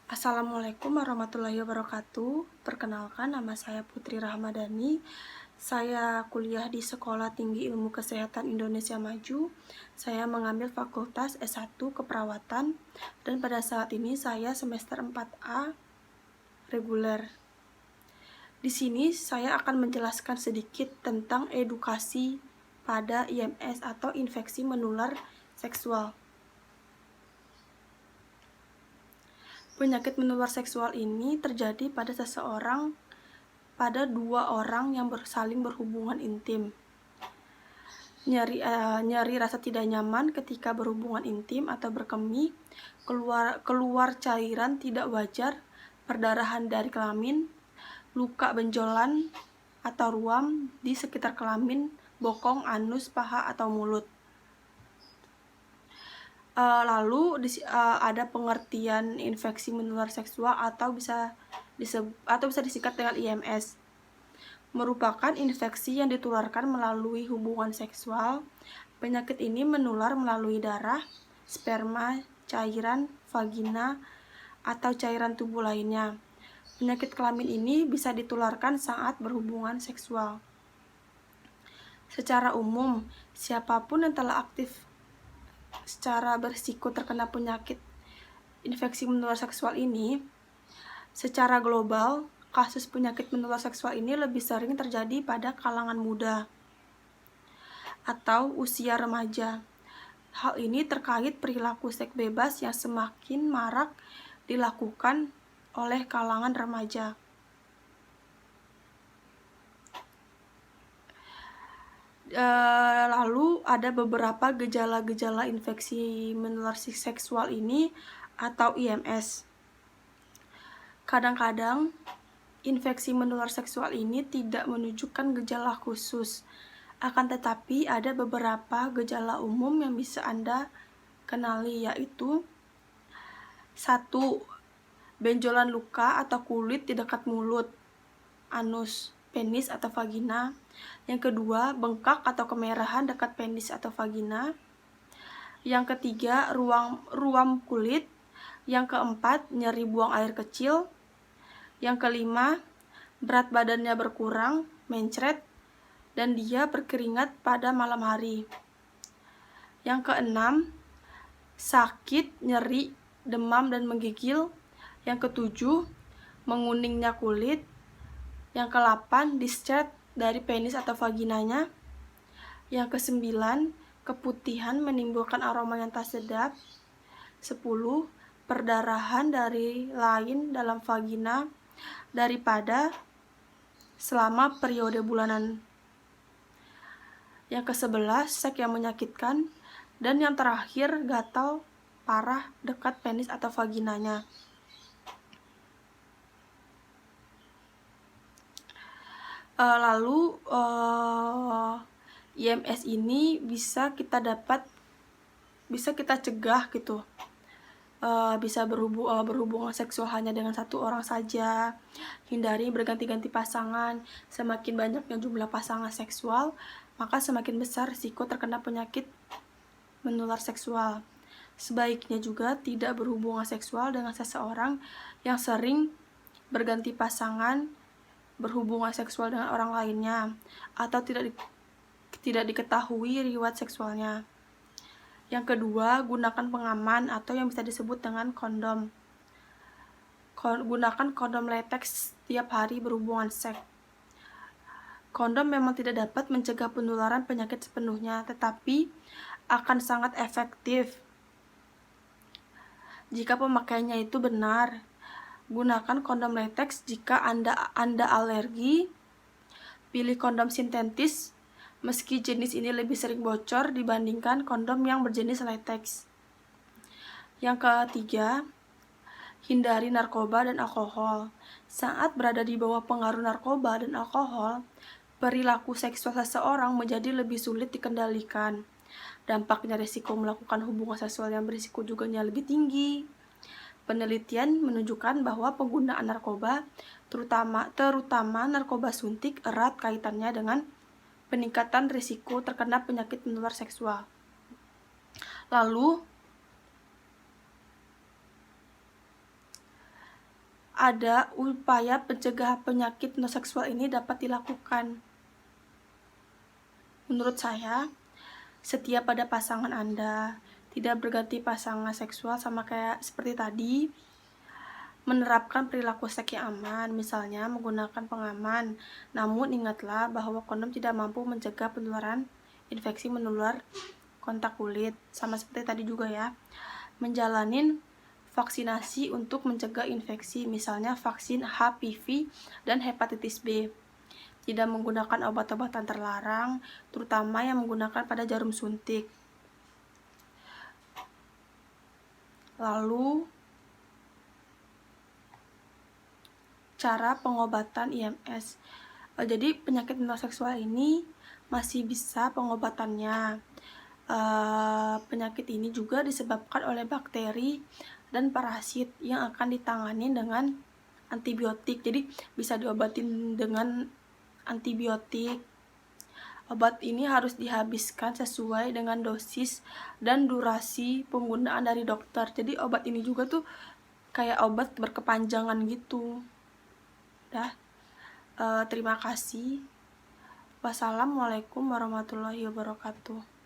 Assalamualaikum warahmatullahi wabarakatuh. Perkenalkan, nama saya Putri Rahmadani. Saya kuliah di Sekolah Tinggi Ilmu Kesehatan Indonesia Maju. Saya mengambil Fakultas S1 Keperawatan dan pada saat ini saya semester 4A reguler. Di sini saya akan menjelaskan sedikit tentang edukasi pada IMS atau infeksi menular seksual. Penyakit menular seksual ini terjadi pada dua orang yang saling berhubungan intim. Nyeri rasa tidak nyaman ketika berhubungan intim atau berkemih, keluar cairan tidak wajar, perdarahan dari kelamin, luka benjolan atau ruam di sekitar kelamin, bokong, anus, paha, atau mulut. Lalu ada pengertian infeksi menular seksual atau bisa disingkat dengan IMS. Merupakan infeksi yang ditularkan melalui hubungan seksual. Penyakit ini menular melalui darah, sperma, cairan, vagina, atau cairan tubuh lainnya. Penyakit kelamin ini bisa ditularkan saat berhubungan seksual. Secara umum, siapapun yang telah aktif secara berisiko terkena penyakit infeksi menular seksual ini, secara global, kasus penyakit menular seksual ini lebih sering terjadi pada kalangan muda atau usia remaja. Hal ini terkait perilaku seks bebas yang semakin marak dilakukan oleh kalangan remaja. Lalu ada beberapa gejala-gejala infeksi menular seksual ini atau IMS. Kadang-kadang infeksi menular seksual ini tidak menunjukkan gejala khusus, akan tetapi ada beberapa gejala umum yang bisa Anda kenali, yaitu 1. Benjolan luka atau kulit di dekat mulut, anus, penis atau vagina. Yang kedua, bengkak atau kemerahan dekat penis atau vagina. Yang ketiga, ruam kulit. Yang keempat, nyeri buang air kecil. Yang kelima, berat badannya berkurang, mencret, dan dia berkeringat pada malam hari. Yang keenam, sakit, nyeri, demam, dan menggigil. Yang ketujuh, menguningnya kulit. Yang ke-8, discharge dari penis atau vaginanya. Yang ke-9, keputihan menimbulkan aroma yang tak sedap. 10. Perdarahan dari lain dalam vagina daripada selama periode bulanan. Yang ke-11, seks yang menyakitkan. Dan yang terakhir, gatal parah dekat penis atau vaginanya. Lalu IMS ini bisa kita cegah gitu. Bisa berhubungan seksual hanya dengan satu orang saja. Hindari berganti-ganti pasangan. Semakin banyaknya jumlah pasangan seksual, maka semakin besar risiko terkena penyakit menular seksual. Sebaiknya juga tidak berhubungan seksual dengan seseorang yang sering berganti pasangan, berhubungan seksual dengan orang lainnya, atau tidak diketahui riwayat seksualnya. Yang kedua, gunakan pengaman atau yang bisa disebut dengan kondom. Gunakan kondom latex setiap hari berhubungan seks. Kondom memang tidak dapat mencegah penularan penyakit sepenuhnya, tetapi akan sangat efektif jika pemakaiannya itu benar. Gunakan kondom latex jika Anda alergi. Pilih kondom sintetis, meski jenis ini lebih sering bocor dibandingkan kondom yang berjenis latex. Yang ketiga, hindari narkoba dan alkohol. Saat berada di bawah pengaruh narkoba dan alkohol, perilaku seksual seseorang menjadi lebih sulit dikendalikan. Dampaknya risiko melakukan hubungan seksual yang berisiko juga lebih tinggi. Penelitian menunjukkan bahwa penggunaan narkoba, terutama narkoba suntik, erat kaitannya dengan peningkatan risiko terkena penyakit menular seksual. Lalu, ada upaya pencegahan penyakit non seksual ini dapat dilakukan. Menurut saya, setiap pada pasangan Anda tidak berganti pasangan seksual sama kayak seperti tadi, menerapkan perilaku seks yang aman, misalnya menggunakan pengaman. Namun ingatlah bahwa kondom tidak mampu mencegah penularan infeksi menular kontak kulit, sama seperti tadi juga ya. Menjalanin vaksinasi untuk mencegah infeksi, misalnya vaksin HPV dan hepatitis B. Tidak menggunakan obat-obatan terlarang, terutama yang menggunakan pada jarum suntik. Lalu, cara pengobatan IMS. Jadi penyakit non seksual ini masih bisa pengobatannya. Penyakit ini juga disebabkan oleh bakteri dan parasit yang akan ditangani dengan antibiotik. Jadi bisa diobatin dengan antibiotik. Obat ini harus dihabiskan sesuai dengan dosis dan durasi penggunaan dari dokter. Jadi obat ini juga tuh kayak obat berkepanjangan gitu. Terima kasih. Wassalamualaikum warahmatullahi wabarakatuh.